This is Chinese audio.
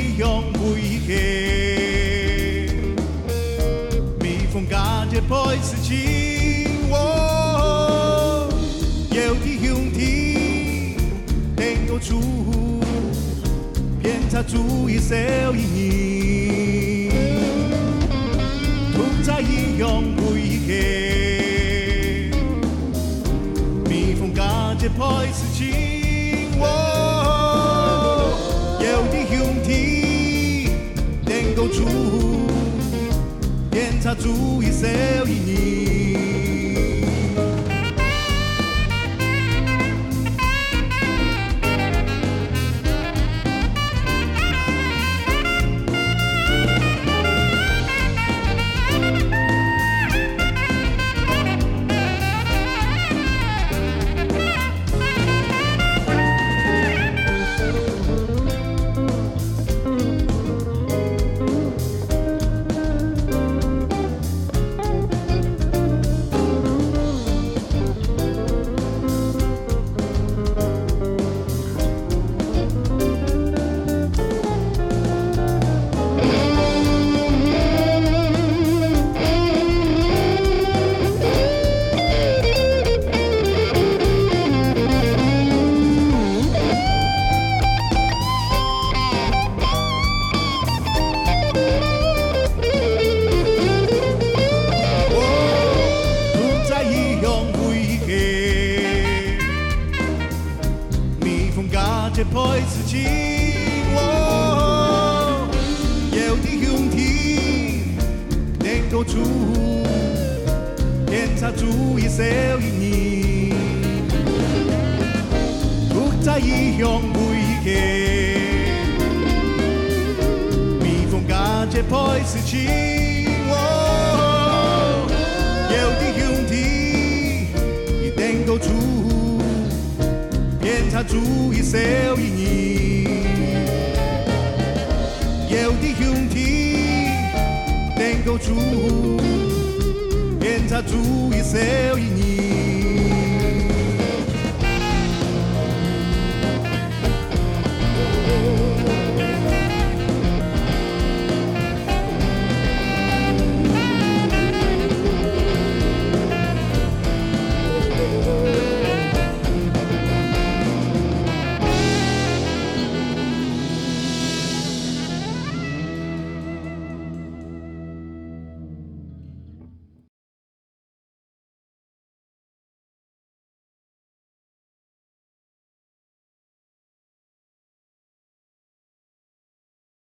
一样会给，蜜蜂感觉配事情，有的兄弟能够出，偏差注意小一年，兔仔一样会给，蜜蜂感觉配事情。有的兄弟能够出，偏差注意小一年。这配事情，有的兄弟能够出，偏差注意小一年，兔仔一样会给，蜜蜂感这配事情，有的兄弟能够出。偏差注意小一年，有的兄弟能够出，偏差注意小一年。